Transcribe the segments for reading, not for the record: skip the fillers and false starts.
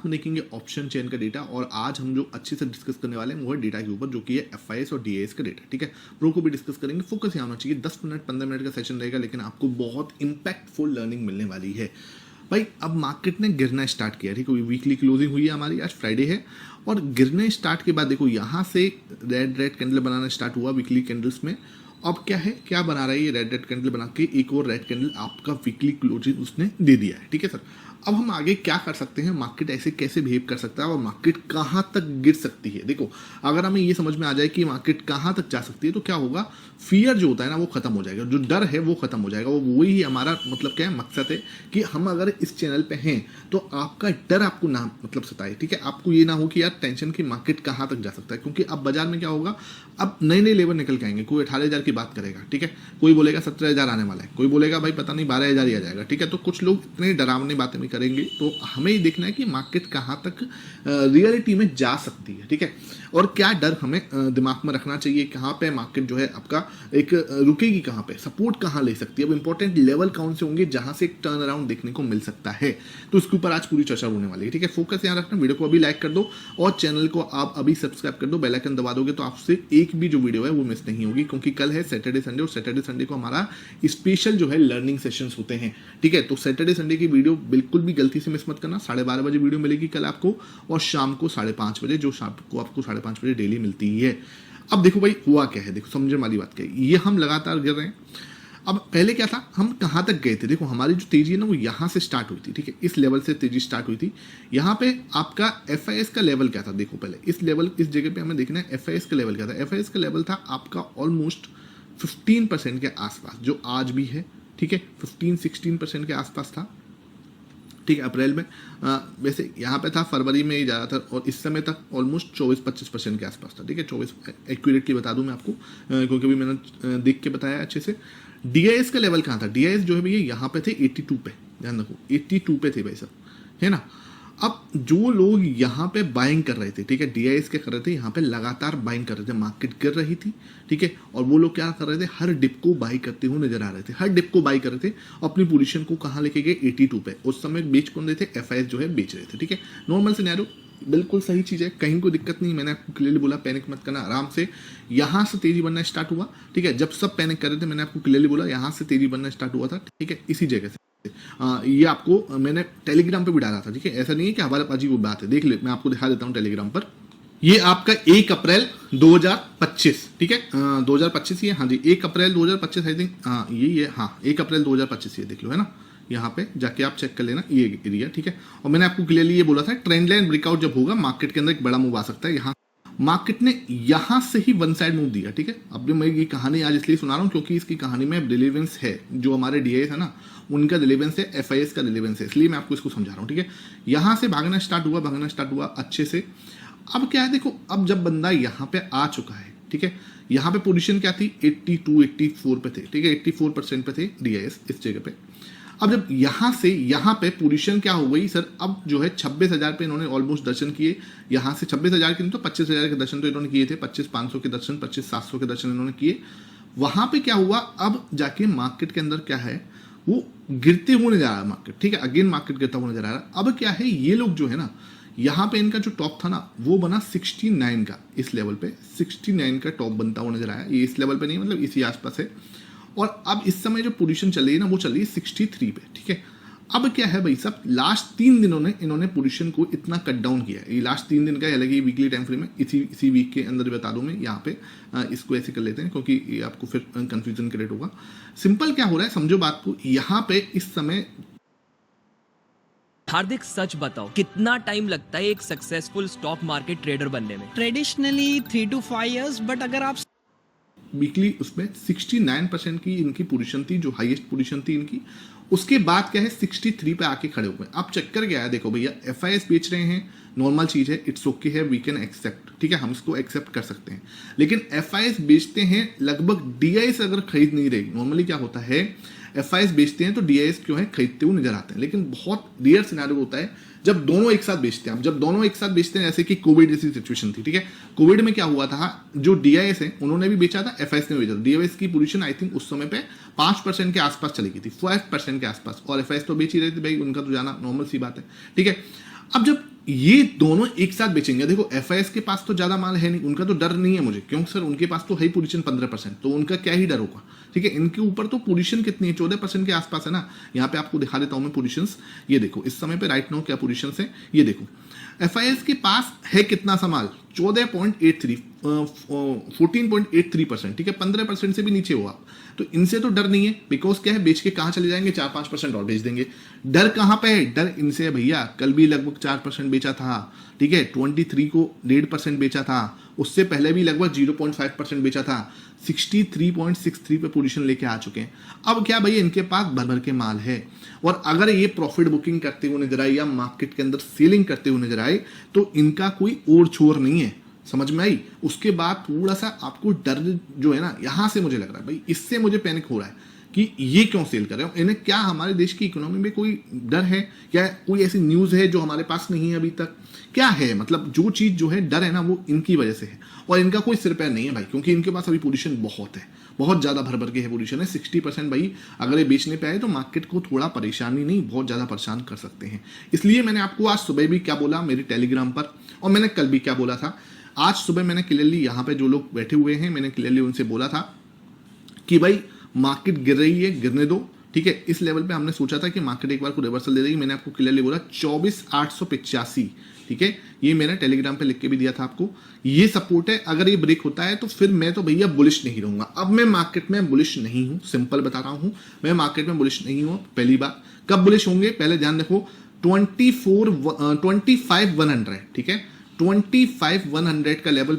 हम देखेंगे option chain का डेटा, और आज हम जो अच्छे से डिस्कस करने वाले हैं वो है डेटा के ऊपर, जो कि है एफआईएस और डीआईएस का डेटा। ठीक है, प्रो को भी डिस्कस करेंगे। फोकस यहाँ होना चाहिए, 10 मिनट 15 मिनट का सेशन रहेगा, लेकिन आपको बहुत इंपैक्टफुल लर्निंग मिलने वाली है। भाई अब मार्केट ने गिरना स्टार्ट किया, ठीक है, वीकली क्लोजिंग हुई है हमारी, आज फ्राइडे है, और गिरने स्टार्ट के बाद देखो यहाँ से रेड कैंडल बनाना स्टार्ट हुआ वीकली कैंडल्स में। अब क्या है, क्या बना रहा है ये रेड कैंडल बना के, एक और रेड कैंडल आपका वीकली क्लोजिंग उसने दे दिया है। ठीक है सर, अब हम आगे क्या कर सकते हैं, मार्केट ऐसे कैसे बिहेव कर सकता है और मार्केट कहाँ तक गिर सकती है। देखो अगर हमें ये समझ में आ जाए कि मार्केट कहाँ तक जा सकती है तो क्या होगा, फियर जो होता है ना वो खत्म हो जाएगा, जो डर है वो खत्म हो जाएगा। वो वही हमारा मतलब क्या है, मकसद है कि हम अगर इस चैनल पे हैं तो आपका डर आपको ना मतलब सताए। ठीक है, आपको ये ना हो कि यार टेंशन की मार्केट कहाँ तक जा सकता है, क्योंकि अब बाजार में क्या होगा, अब नए नए लेवल निकल के आएंगे। कोई 18,000 की बात करेगा, ठीक है, कोई बोलेगा 17,000 आने वाला है, कोई बोलेगा भाई पता नहीं 12,000 ही आ जाएगा। ठीक है, तो कुछ लोग इतने डरावनी बातें भी करेंगे, तो हमें ये देखना है कि मार्केट कहाँ तक रियलिटी में जा सकती है। ठीक है, और क्या डर हमें दिमाग में रखना चाहिए, कहाँ पे मार्केट जो है आपका एक रुकेगी, कहाँ पे सपोर्ट कहाँ ले सकती है, अब इंपॉर्टेंट लेवल कौन से होंगे जहां से एक टर्न अराउंड देखने को मिल सकता है। तो इसके ऊपर आज पूरी चर्चा होने वाली है। ठीक है, फोकस यहाँ रखना, वीडियो को अभी लाइक कर दो और चैनल को आप अभी सब्सक्राइब कर दो, बेल आइकन दबा दोगे तो आपसे एक भी जो वीडियो है वो मिस नहीं होगी, क्योंकि कल है सैटरडे संडे, और सैटरडे संडे को हमारा स्पेशल जो है लर्निंग सेशंस होते हैं। ठीक है, तो सैटरडे संडे की वीडियो बिल्कुल भी गलती से मिस मत करना। 12:30 बजे वीडियो मिलेगी कल आपको, और शाम को 5:30 बजे, जो शाम को आपको 5:30 बजे डेली मिलती है। अब देखो भाई हुआ क्या है, देखो समझने वाली बात क्या है, ये हम लगातार गिर रहे हैं। अब पहले क्या था, हम कहाँ तक गए थे, देखो हमारी जो तेजी है ना वो यहाँ से स्टार्ट हुई थी। ठीक है, इस लेवल से तेजी स्टार्ट हुई थी। यहाँ पे आपका एफआईएस का लेवल क्या था, देखो पहले इस लेवल, इस जगह पे हमें देखना है एफआईएस का लेवल क्या था। एफआईएस का लेवल था आपका ऑलमोस्ट 15% के आसपास, जो आज भी है। ठीक है, 15-16% के आसपास था। ठीक है, अप्रैल में वैसे यहाँ पे था, फरवरी में ही जा रहा था, और इस समय तक ऑलमोस्ट 24-25% के आसपास था। ठीक है, 24 एक्यूरेटली बता दूं मैं आपको, क्योंकि अभी मैंने देख के बताया अच्छे से। डीआईएस का लेवल कहाँ था, डीआईएस जो है भैया यहाँ पे थे 82 पे, ध्यान रखो 82 पे थे भाई साहब, है ना। अब जो लोग यहाँ पे बाइंग कर रहे थे, ठीक है, डीआईएस क्या कर रहे थे, यहाँ पे लगातार बाइंग कर रहे थे, मार्केट गिर रही थी। ठीक है, और वो लोग क्या कर रहे थे, हर डिप को बाई करते हुए नजर आ रहे थे, हर डिप को बाई कर रहे थे, अपनी पोजीशन को कहाँ लेके गए, 82 पे। उस समय बेच कौन रहे थे, एफआईएस जो है बेच रहे थे। ठीक है, नॉर्मल सिनेरियो, बिल्कुल सही चीज़ है, कहीं कोई दिक्कत नहीं। मैंने आपको क्लियरली बोला पैनिक मत करना, आराम से। यहाँ से तेजी बनना स्टार्ट हुआ। ठीक है, जब सब पैनिक कर रहे थे मैंने आपको क्लियरली बोला यहाँ से तेजी बनना स्टार्ट हुआ था। ठीक है, इसी जगह से ये आपको मैंने टेलीग्राम पे भी डाला था। ठीक है, ऐसा नहीं है कि हमारे पास वो बात है, देख ले, मैं आपको दिखा देता हूँ टेलीग्राम पर। ये आपका 1 अप्रैल 2025, ठीक है, 2025 ये, हाँ जी 1 अप्रैल 2025 आई थिंक, ये हाँ 1 अप्रैल 2025 ये देख लो, है ना, यहाँ पे जाके आप चेक कर लेना ये एरिया। ठीक है, और मैंने आपको क्लियरली ये बोला था ट्रेंड लाइन ब्रेकआउट जब होगा मार्केट के अंदर एक बड़ा मूव आ सकता है। यहाँ मार्केट ने यहां से ही वन साइड मूव दिया। ठीक है, अब भी मैं ये कहानी आज इसलिए सुना रहा हूं क्योंकि इसकी कहानी में रिलेवेंस है, जो हमारे डीआईएस है ना उनका रिलेवेंस है, एफआईएस का रिलेवेंस है, इसलिए मैं आपको इसको समझा रहा हूं। ठीक है, यहां से भागना स्टार्ट हुआ अच्छे से। अब क्या है, देखो अब जब बंदा यहां पे आ चुका है, ठीक है, यहां पे पोजीशन क्या थी, 82-84 पे थे। ठीक है, 84% पे थे डीआईएस इस जगह पे। अब जब यहां से यहां पे पोजीशन क्या हो गई सर, अब जो है 26,000 पे इन्होंने ऑलमोस्ट दर्शन किए। यहां से 26,000 के नहीं तो 25,000 के दर्शन तो इन्होंने किए थे, 25,500 के दर्शन, 25,700 के दर्शन इन्होंने किए। वहां पे क्या हुआ, अब जाके मार्केट के अंदर क्या है, वो गिरते हुए नजर आ रहा है मार्केट। ठीक है, अगेन मार्केट गिरता हुआ नजर आ रहा है। अब क्या है, ये लोग जो है ना, यहाँ पे इनका जो टॉप था ना वो बना 69 का, इस लेवल पे 69 का टॉप बनता हुआ नजर आया। ये इस लेवल पे नहीं, मतलब इसी आसपास है। और अब इस समय जो पोजीशन चल रही है ना वो चल रही है 63 पे। ठीक है, अब क्या है भाई साहब, लास्ट 3 दिनों ने इन्होंने पोजीशन को इतना कट डाउन किया है। ये लास्ट 3 दिन का है, हालांकि वीकली टाइम फ्रेम में, इसी वीक के अंदर बता दूं मैं यहाँ पे, इसको ऐसे कर लेते हैं क्योंकि ये आपको फिर कंफ्यूजन क्रिएट होगा। सिंपल क्या हो रहा है, समझो बात को, यहाँ पे इस समय हार्दिक सच बताओ, कितना टाइम लगता है एक सक्सेसफुल स्टॉक मार्केट ट्रेडर बनने में? ट्रेडिशनली 3 to 5 years, बट अगर आप वीकली उसमें 69% की इनकी पोजीशन थी, जो हाईएस्ट पोजीशन थी इनकी। उसके बाद क्या है, 63 पे आके खड़े हुए। अब चक्कर क्या है, देखो भैया एफआईएस बेच रहे हैं, नॉर्मल चीज है, इट्स ओके है, वी कैन एक्सेप्ट। ठीक है, हम इसको एक्सेप्ट कर सकते हैं। लेकिन एफआईएस बेचते हैं, लगभग डीआईएस अगर खरीद नहीं रही, नॉर्मली क्या होता है, एफआईएस बेचते हैं तो डीआईएस क्यों है खरीदते हुए नजर आते हैं। लेकिन बहुत रेयर सिनेरियो होता है जब दोनों एक साथ बेचते हैं। अब जब दोनों एक साथ बेचते हैं, जैसे कि कोविड जैसी सिचुएशन थी। ठीक है, कोविड में क्या हुआ था, जो डीआईएस है उन्होंने भी बेचा था, एफआईएस ने भी बेचा था। डीआईएस की पोजीशन आई थिंक उस समय पे 5% के आसपास चली गई थी, 5% के आसपास, और एफआईएस तो बेच ही रहे थे भाई, उनका तो जाना नॉर्मल सी बात है। ठीक है, अब जब ये दोनों एक साथ बेचेंगे। देखो एफआईएस के पास तो ज्यादा माल है नहीं, उनका तो डर नहीं है मुझे, क्योंकि सर उनके पास तो है पोजीशन 15%, तो उनका क्या ही डर होगा। ठीक है, इनके ऊपर तो पोजीशन कितनी है, 14% के आसपास है ना। यहाँ पे आपको दिखा देता हूं मैं पोजीशंस, ये देखो इस समय पे राइट नाउ क्या पोजीशंस है, ये देखो एफआईएस के पास है कितना सा माल, 14.83 14.83%। ठीक है, 15% से भी नीचे हो आप, तो इनसे तो डर नहीं है, बिकॉज क्या है, बेच के कहां चले जाएंगे, 4-5% और बेच देंगे। डर कहां पे है, डर इनसे है भैया, कल भी लगभग 4% बेचा था। ठीक है, 23 को 1.5% बेचा था, उससे पहले भी लगभग 0.5% बेचा था, 63.63 पे पोजीशन लेके आ चुके हैं। अब क्या भैया, इनके पास भर भर के माल है, और अगर ये प्रॉफिट बुकिंग करते हुए नजर आए या मार्केट के अंदर सेलिंग करते हुए नजर आए, तो इनका कोई और छोर नहीं है। समझ में आई? उसके बाद थोड़ा सा आपको डर जो है ना, यहां से मुझे लग रहा है भाई, इससे मुझे पैनिक हो रहा है कि ये क्यों सेल कर रहे हो। इन्हें क्या हमारे देश की इकोनॉमी में कोई डर है, क्या कोई ऐसी न्यूज है जो हमारे पास नहीं है अभी तक, क्या है? मतलब जो चीज जो है डर है ना, वो इनकी वजह से है, और इनका कोई सिर पैर नहीं है भाई, क्योंकि इनके पास अभी पोजीशन बहुत है, बहुत ज्यादा भर भर के है पोजीशन है। 60% भाई अगर ये बेचने पे आए तो मार्केट को थोड़ा परेशानी नहीं, बहुत ज्यादा परेशान कर सकते हैं। इसलिए मैंने आपको आज सुबह भी क्या बोला मेरे टेलीग्राम पर, और मैंने कल भी क्या बोला था। आज सुबह मैंने क्लियरली यहाँ पे जो लोग बैठे हुए हैं, मैंने क्लियरली उनसे बोला था कि भाई मार्केट गिर रही है, गिरने दो। ठीक है, इस लेवल पे हमने सोचा था कि मार्केट एक बार को रिवर्सल दे देगी। मैंने आपको क्लियरली बोला 24,885। ठीक है, ये मैंने टेलीग्राम पे लिख के भी दिया था आपको, ये सपोर्ट है। अगर ये ब्रेक होता है तो फिर मैं तो भैया बुलिश नहीं रहूंगा। अब मैं मार्केट में बुलिश नहीं हूं, सिंपल बता रहा हूं, मैं मार्केट में बुलिश नहीं हूं। पहली बात, कब बुलिश होंगे पहले ध्यान रखो, 25,100। ठीक है, 25,100 का लेवल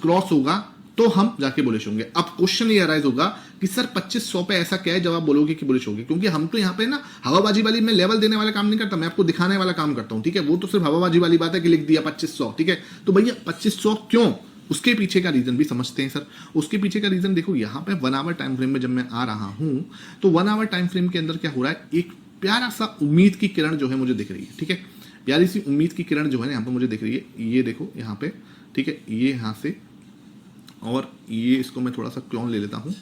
क्रॉस होगा तो हम जाके बुलिश होंगे। अब क्वेश्चन ये अराइज होगा कि सर 2500 पे ऐसा क्या है जब आप बोलोगे कि बुलिश होगी, क्योंकि हम तो यहाँ पे ना हवाबाजी वाली, मैं लेवल देने वाला काम नहीं करता, मैं आपको दिखाने वाला काम करता हूँ। ठीक है, वो तो सिर्फ हवाबाजी वाली बात है कि लिख दिया 2500। ठीक है, तो भैया 2500 क्यों, उसके पीछे का रीजन भी समझते हैं सर। उसके पीछे का रीजन देखो, यहाँ पे 1 आवर टाइम फ्रेम में जब मैं आ रहा हूं, तो 1 आवर टाइम फ्रेम के अंदर क्या हो रहा है, एक प्यारा सा उम्मीद की किरण जो है मुझे दिख रही है। ठीक है, प्यारी सी उम्मीद की किरण जो है ना यहाँ पे मुझे दिख रही है, ये देखो यहाँ पे। ठीक है, ये यहाँ से, और ये इसको मैं थोड़ा सा क्लोन ले लेता हूँ,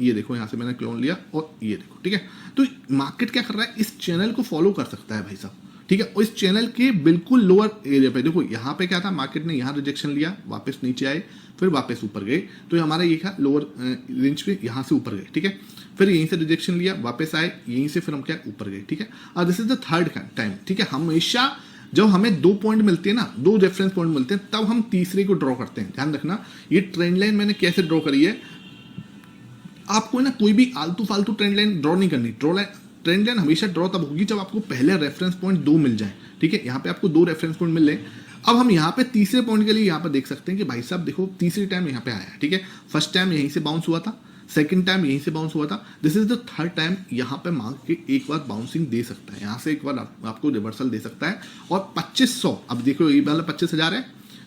ये देखो यहाँ से मैंने क्लोन लिया, और ये देखो। ठीक है, तो मार्केट क्या कर रहा है, इस चैनल को फॉलो कर सकता है भाई साहब। ठीक है, और इस चैनल के बिल्कुल लोअर एरिया पे देखो, यहाँ पे क्या था, मार्केट ने यहाँ रिजेक्शन लिया, वापस नीचे आए, फिर वापस ऊपर गए, तो हमारा ये था लोअर रेंज पे, यहाँ से ऊपर गए। ठीक है, फिर यहीं से रिजेक्शन लिया, वापस आए, यहीं से फिर हम क्या ऊपर गए। ठीक है, और this is the third time. ठीक है, हमेशा जब हमें 2 पॉइंट मिलते हैं ना, 2 रेफरेंस पॉइंट मिलते हैं, तब हम तीसरे को ड्रॉ करते हैं। ध्यान रखना, ये ट्रेंड लाइन मैंने कैसे ड्रॉ करी है, आपको ना कोई भी आलतू फालतू ट्रेंड लाइन ड्रॉ नहीं करनी। ट्रेंड लाइन हमेशा ड्रॉ तब होगी जब आपको पहले रेफरेंस पॉइंट 2 मिल जाए। ठीक है, यहाँ पे आपको 2 रेफरेंस पॉइंट मिल रहे। अब हम यहाँ पे तीसरे पॉइंट के लिए यहाँ पे देख सकते हैं कि भाई साहब देखो, तीसरी टाइम यहाँ पे आया है। ठीक है, फर्स्ट टाइम यहीं से बाउंस हुआ था, सेकंड टाइम यहीं से बाउंस हुआ था, this is the third time यहाँ पे मार्केट एक बार बाउंसिंग दे सकता है, यहाँ से एक बार आपको रिवर्सल दे सकता है। और 2500, अब देखो ये वाला 25,000 है।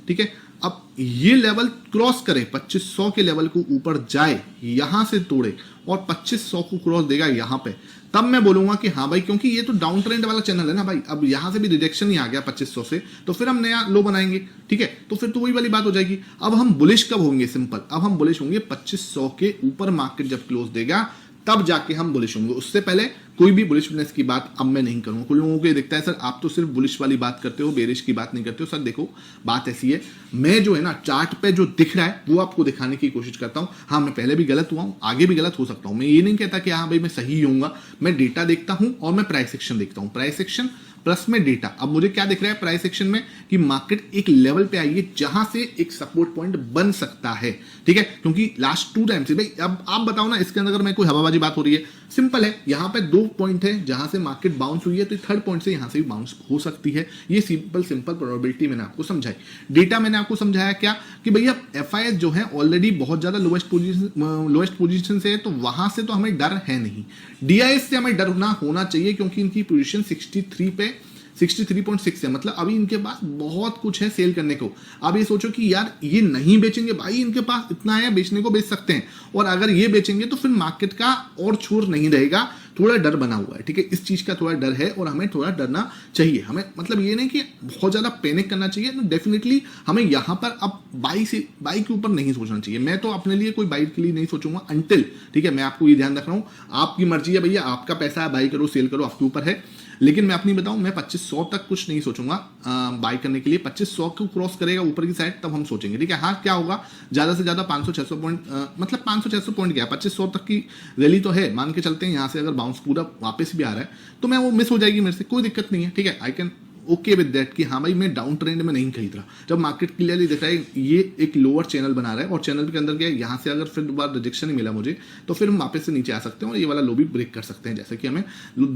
ठीक है, अब ये लेवल क्रॉस करे, 2500 के लेवल को ऊपर जाए, यहां से तोड़े और 2500 को क्रॉस देगा यहाँ पे, तब मैं बोलूंगा कि हाँ भाई, क्योंकि ये तो डाउन ट्रेंड वाला चैनल है ना भाई। अब यहां से भी रिजेक्शन ही आ गया 2500 से, तो फिर हम नया लो बनाएंगे। ठीक है, तो फिर तो वही वाली बात हो जाएगी। अब हम बुलिश कब होंगे, सिंपल, अब हम बुलिश होंगे 2500 के ऊपर मार्केट जब क्लोज देगा, तब जाके हम बुलिश होंगे। उससे पहले कोई भी बुलिशनेस की बात अब मैं नहीं करूंगा। कुछ लोगों को ये दिखता है सर आप तो सिर्फ बुलिश वाली बात करते हो, बेरिश की बात नहीं करते हो। सर देखो, बात ऐसी है, मैं जो है ना चार्ट पे जो दिख रहा है वो आपको दिखाने की कोशिश करता हूं। हाँ, मैं पहले भी गलत हुआ हूं, आगे भी गलत हो सकता हूं। मैं ये नहीं कहता कि हाँ भाई मैं सही होऊंगा। मैं डेटा देखता हूं और मैं प्राइस एक्शन देखता हूं, प्राइस एक्शन प्लस में डेटा। अब मुझे क्या दिख रहा है प्राइस एक्शन में, कि मार्केट एक लेवल पे आई है जहां से एक सपोर्ट पॉइंट बन सकता है। ठीक है, क्योंकि लास्ट 2 टाइम से भाई, अब आप बताओ ना इसके अंदर अगर मैं कोई हवाबाजी बात हो रही है, सिंपल है, यहाँ पे 2 पॉइंट है जहां से मार्केट बाउंस हुई है, तो थर्ड पॉइंट से यहां से भी बाउंस हो सकती है। ये सिंपल प्रोबेबिलिटी मैंने आपको समझाई। डेटा मैंने आपको समझाया क्या, कि भैया एफआईएस जो है ऑलरेडी बहुत ज्यादा लोएस्ट पोजीशन से है, तो वहां से तो हमें डर है नहीं। डीआईएस से हमें डर होना चाहिए, क्योंकि इनकी पोजीशन 63 पे 63.6 है, मतलब अभी इनके पास बहुत कुछ है सेल करने को। अब ये सोचो कि यार ये नहीं बेचेंगे भाई, इनके पास इतना है बेचने को, बेच सकते हैं, और अगर ये बेचेंगे तो फिर मार्केट का और छोर नहीं रहेगा। थोड़ा डर बना हुआ है। ठीक है, इस चीज का थोड़ा डर है और हमें थोड़ा डरना चाहिए। हमें मतलब ये नहीं कि बहुत ज्यादा पैनिक करना चाहिए, तो डेफिनेटली हमें यहाँ पर अब बाई के ऊपर नहीं सोचना चाहिए। मैं तो अपने लिए कोई बाई के लिए नहीं सोचूंगा अंटिल, ठीक है, मैं आपको ये ध्यान रख रहा हूँ, आपकी मर्जी है भैया, आपका पैसा है, बाई करो सेल करो, आपके ऊपर है। लेकिन मैं अपनी बताऊं, मैं 2500 तक कुछ नहीं सोचूंगा बाय करने के लिए। 2500 को क्रॉस करेगा ऊपर की साइड तब हम सोचेंगे, ठीक है। हाँ, क्या होगा, ज्यादा से ज्यादा 500-600 पॉइंट, मतलब 500-600 पॉइंट क्या है, 2500 तक की रैली तो है, मान के चलते हैं। यहाँ से अगर बाउंस पूरा वापस भी आ रहा है तो मैं वो मिस हो जाएगी मेरे से, कोई दिक्कत नहीं है, ठीक है। I can okay with that कि हाँ भाई मैं डाउन ट्रेंड में नहीं खरीद रहा। जब मार्केट क्लियरली दिख रहा है ये एक लोअर चैनल बना रहा है और चैनल के अंदर क्या है, यहाँ से अगर फिर दोबारा रिजेक्शन ही मिला मुझे तो फिर हम वापस से नीचे आ सकते हैं और ये वाला लो भी ब्रेक कर सकते हैं, जैसे कि हमें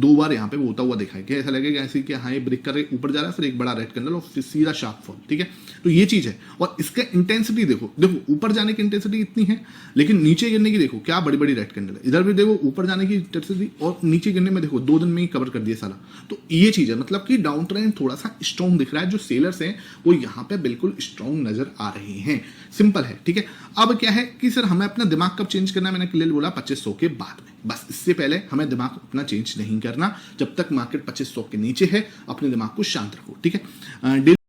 2 बार यहाँ पे होता हुआ दिखा है कि ऐसा लगेगा ऐसे कि हाँ ये ब्रेक कर ऊपर जा रहा है, फिर एक बड़ा रेड कैंडल और फिर सीधा शार्प फॉल, ठीक है। तो ये चीज है और इसका इंटेंसिटी देखो ऊपर जाने की इंटेंसिटी इतनी है, लेकिन नीचे गिरने की देखो क्या बड़ी बड़ी रेड कैंडल है। इधर भी देखो ऊपर जाने की इंटेंसिटी और नीचे गिरने में देखो 2 दिन में ही कवर कर दिया साला। तो ये चीज है, मतलब कि डाउन ट्रेंड थोड़ा सा स्ट्रॉन्ग दिख रहा है। जो सेलर्स हैं वो यहाँ पे बिल्कुल स्ट्रॉन्ग नजर आ रहे हैं, सिंपल है, ठीक है। अब क्या है कि सर हमें अपना दिमाग कब चेंज करना है, मैंने क्लियर बोला 2500 के बाद में, बस इससे पहले हमें दिमाग अपना चेंज नहीं करना। जब तक मार्केट 2500 के नीचे है अपने दिमाग को शांत रखो, ठीक है।